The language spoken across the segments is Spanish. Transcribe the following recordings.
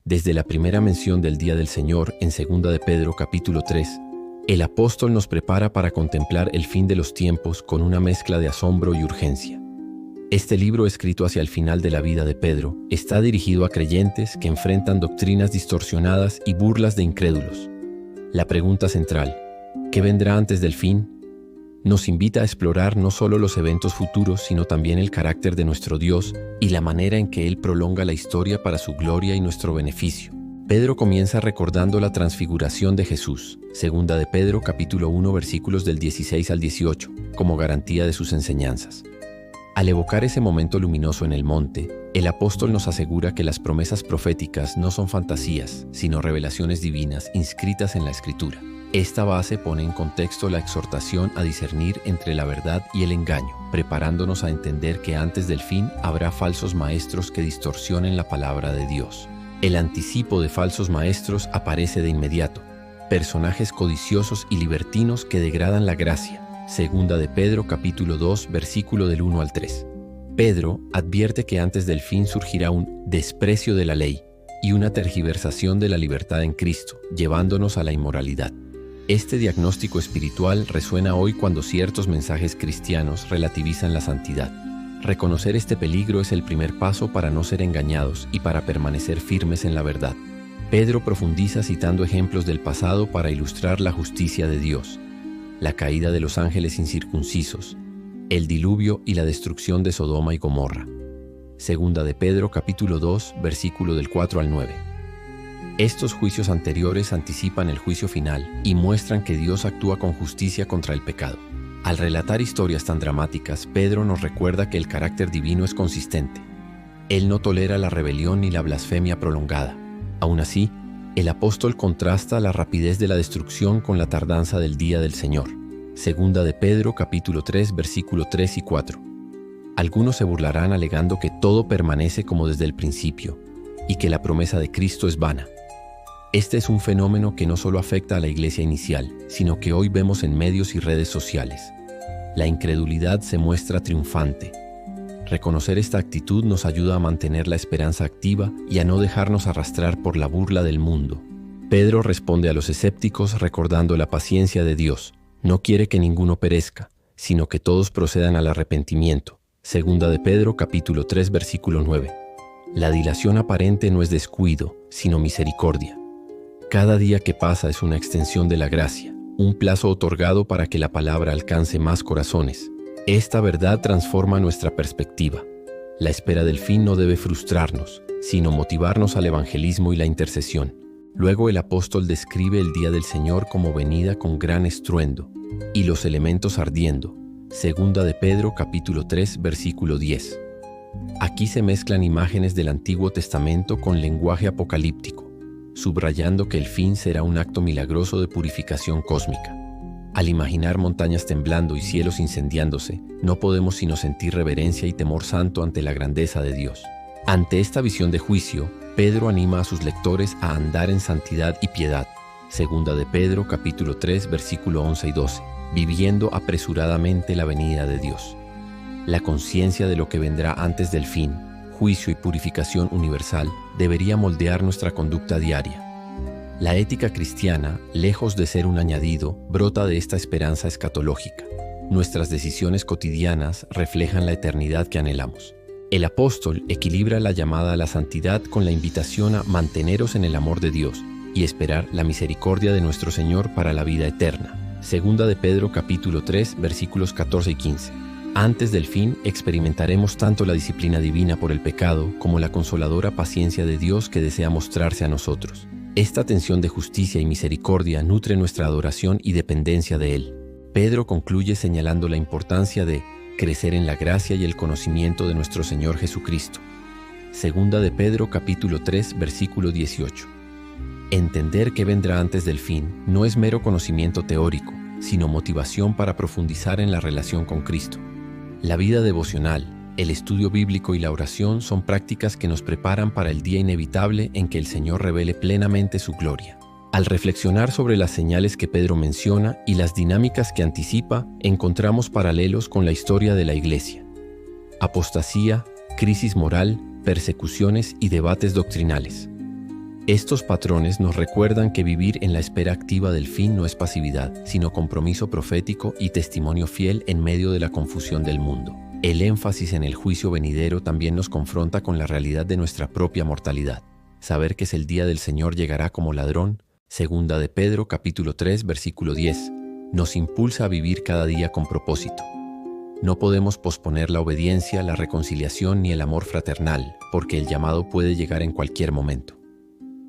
Desde la primera mención del Día del Señor en 2 de Pedro capítulo 3, el apóstol nos prepara para contemplar el fin de los tiempos con una mezcla de asombro y urgencia. Este libro, escrito hacia el final de la vida de Pedro, está dirigido a creyentes que enfrentan doctrinas distorsionadas y burlas de incrédulos. La pregunta central, ¿qué vendrá antes del fin?, nos invita a explorar no solo los eventos futuros, sino también el carácter de nuestro Dios y la manera en que Él prolonga la historia para su gloria y nuestro beneficio. Pedro comienza recordando la transfiguración de Jesús, 2 de Pedro capítulo 1 versículos del 16 al 18, como garantía de sus enseñanzas. Al evocar ese momento luminoso en el monte, el apóstol nos asegura que las promesas proféticas no son fantasías, sino revelaciones divinas inscritas en la Escritura. Esta base pone en contexto la exhortación a discernir entre la verdad y el engaño, preparándonos a entender que antes del fin habrá falsos maestros que distorsionen la palabra de Dios. El anticipo de falsos maestros aparece de inmediato: personajes codiciosos y libertinos que degradan la gracia. 2 de Pedro capítulo 2 versículo del 1 al 3. Pedro advierte que antes del fin surgirá un desprecio de la ley y una tergiversación de la libertad en Cristo, llevándonos a la inmoralidad. Este diagnóstico espiritual resuena hoy cuando ciertos mensajes cristianos relativizan la santidad. Reconocer este peligro es el primer paso para no ser engañados y para permanecer firmes en la verdad. Pedro profundiza citando ejemplos del pasado para ilustrar la justicia de Dios: la caída de los ángeles incircuncisos, el diluvio y la destrucción de Sodoma y Gomorra. 2 de Pedro capítulo 2 versículo del 4 al 9. Estos juicios anteriores anticipan el juicio final y muestran que Dios actúa con justicia contra el pecado. Al relatar historias tan dramáticas, Pedro nos recuerda que el carácter divino es consistente. Él no tolera la rebelión ni la blasfemia prolongada. Aún así, el apóstol contrasta la rapidez de la destrucción con la tardanza del día del Señor. 2 de Pedro capítulo 3 versículo 3 y 4. Algunos se burlarán alegando que todo permanece como desde el principio y que la promesa de Cristo es vana. Este es un fenómeno que no solo afecta a la iglesia inicial, sino que hoy vemos en medios y redes sociales. La incredulidad se muestra triunfante. Reconocer esta actitud nos ayuda a mantener la esperanza activa y a no dejarnos arrastrar por la burla del mundo. Pedro responde a los escépticos recordando la paciencia de Dios. No quiere que ninguno perezca, sino que todos procedan al arrepentimiento. 2 de Pedro capítulo 3 versículo 9. La dilación aparente no es descuido, sino misericordia. Cada día que pasa es una extensión de la gracia, un plazo otorgado para que la palabra alcance más corazones. Esta verdad transforma nuestra perspectiva. La espera del fin no debe frustrarnos, sino motivarnos al evangelismo y la intercesión. Luego el apóstol describe el día del Señor como venida con gran estruendo y los elementos ardiendo. 2 de Pedro capítulo 3 versículo 10. Aquí se mezclan imágenes del Antiguo Testamento con lenguaje apocalíptico, subrayando que el fin será un acto milagroso de purificación cósmica. Al imaginar montañas temblando y cielos incendiándose, no podemos sino sentir reverencia y temor santo ante la grandeza de Dios. Ante esta visión de juicio, Pedro anima a sus lectores a andar en santidad y piedad. 2 de Pedro capítulo 3 versículo 11 y 12, viviendo apresuradamente la venida de Dios. La conciencia de lo que vendrá antes del fin, juicio y purificación universal, debería moldear nuestra conducta diaria. La ética cristiana, lejos de ser un añadido, brota de esta esperanza escatológica. Nuestras decisiones cotidianas reflejan la eternidad que anhelamos. El apóstol equilibra la llamada a la santidad con la invitación a manteneros en el amor de Dios y esperar la misericordia de nuestro Señor para la vida eterna. 2 de Pedro capítulo 3 versículos 14 y 15. Antes del fin experimentaremos tanto la disciplina divina por el pecado como la consoladora paciencia de Dios que desea mostrarse a nosotros. Esta tensión de justicia y misericordia nutre nuestra adoración y dependencia de Él. Pedro concluye señalando la importancia de crecer en la gracia y el conocimiento de nuestro Señor Jesucristo. 2 de Pedro capítulo 3 versículo 18. Entender que vendrá antes del fin no es mero conocimiento teórico, sino motivación para profundizar en la relación con Cristo. La vida devocional, el estudio bíblico y la oración son prácticas que nos preparan para el día inevitable en que el Señor revele plenamente su gloria. Al reflexionar sobre las señales que Pedro menciona y las dinámicas que anticipa, encontramos paralelos con la historia de la Iglesia. Apostasía, crisis moral, persecuciones y debates doctrinales. Estos patrones nos recuerdan que vivir en la espera activa del fin no es pasividad, sino compromiso profético y testimonio fiel en medio de la confusión del mundo. El énfasis en el juicio venidero también nos confronta con la realidad de nuestra propia mortalidad. Saber que el día del Señor llegará como ladrón, segunda de Pedro capítulo 3 versículo 10, nos impulsa a vivir cada día con propósito. No podemos posponer la obediencia, la reconciliación ni el amor fraternal, porque el llamado puede llegar en cualquier momento.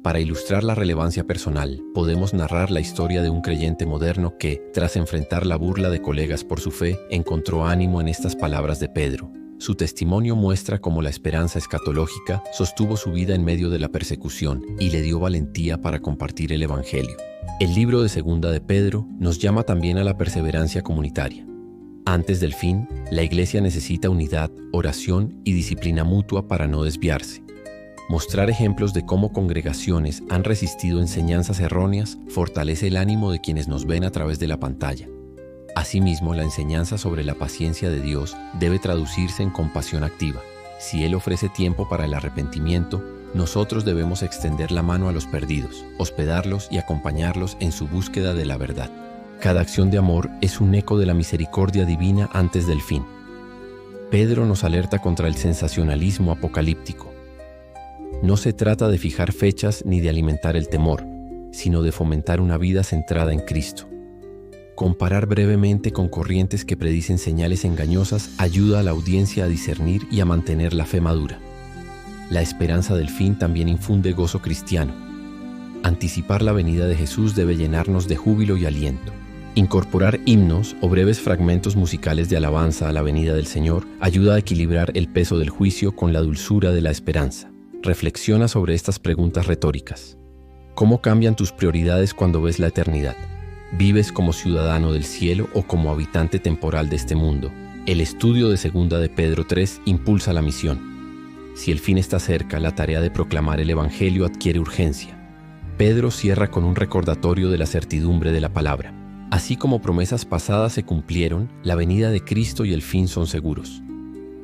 Para ilustrar la relevancia personal, podemos narrar la historia de un creyente moderno que, tras enfrentar la burla de colegas por su fe, encontró ánimo en estas palabras de Pedro. Su testimonio muestra cómo la esperanza escatológica sostuvo su vida en medio de la persecución y le dio valentía para compartir el Evangelio. El libro de Segunda de Pedro nos llama también a la perseverancia comunitaria. Antes del fin, la Iglesia necesita unidad, oración y disciplina mutua para no desviarse. Mostrar ejemplos de cómo congregaciones han resistido enseñanzas erróneas fortalece el ánimo de quienes nos ven a través de la pantalla. Asimismo, la enseñanza sobre la paciencia de Dios debe traducirse en compasión activa. Si Él ofrece tiempo para el arrepentimiento, nosotros debemos extender la mano a los perdidos, hospedarlos y acompañarlos en su búsqueda de la verdad. Cada acción de amor es un eco de la misericordia divina antes del fin. Pedro nos alerta contra el sensacionalismo apocalíptico. No se trata de fijar fechas ni de alimentar el temor, sino de fomentar una vida centrada en Cristo. Comparar brevemente con corrientes que predicen señales engañosas ayuda a la audiencia a discernir y a mantener la fe madura. La esperanza del fin también infunde gozo cristiano. Anticipar la venida de Jesús debe llenarnos de júbilo y aliento. Incorporar himnos o breves fragmentos musicales de alabanza a la venida del Señor ayuda a equilibrar el peso del juicio con la dulzura de la esperanza. Reflexiona sobre estas preguntas retóricas. ¿Cómo cambian tus prioridades cuando ves la eternidad? ¿Vives como ciudadano del cielo o como habitante temporal de este mundo? El estudio de Segunda de Pedro 3 impulsa la misión. Si el fin está cerca, la tarea de proclamar el Evangelio adquiere urgencia. Pedro cierra con un recordatorio de la certidumbre de la palabra. Así como promesas pasadas se cumplieron, la venida de Cristo y el fin son seguros.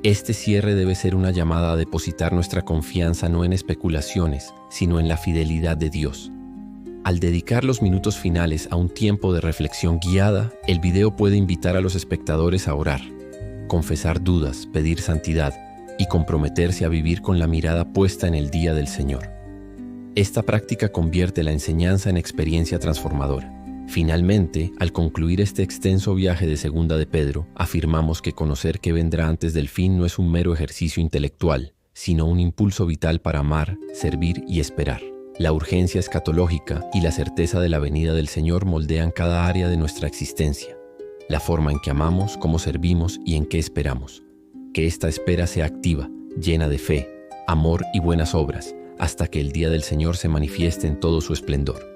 Este cierre debe ser una llamada a depositar nuestra confianza no en especulaciones, sino en la fidelidad de Dios. Al dedicar los minutos finales a un tiempo de reflexión guiada, el video puede invitar a los espectadores a orar, confesar dudas, pedir santidad y comprometerse a vivir con la mirada puesta en el día del Señor. Esta práctica convierte la enseñanza en experiencia transformadora. Finalmente, al concluir este extenso viaje de Segunda de Pedro, afirmamos que conocer qué vendrá antes del fin no es un mero ejercicio intelectual, sino un impulso vital para amar, servir y esperar. La urgencia escatológica y la certeza de la venida del Señor moldean cada área de nuestra existencia. La forma en que amamos, cómo servimos y en qué esperamos. Que esta espera sea activa, llena de fe, amor y buenas obras, hasta que el día del Señor se manifieste en todo su esplendor.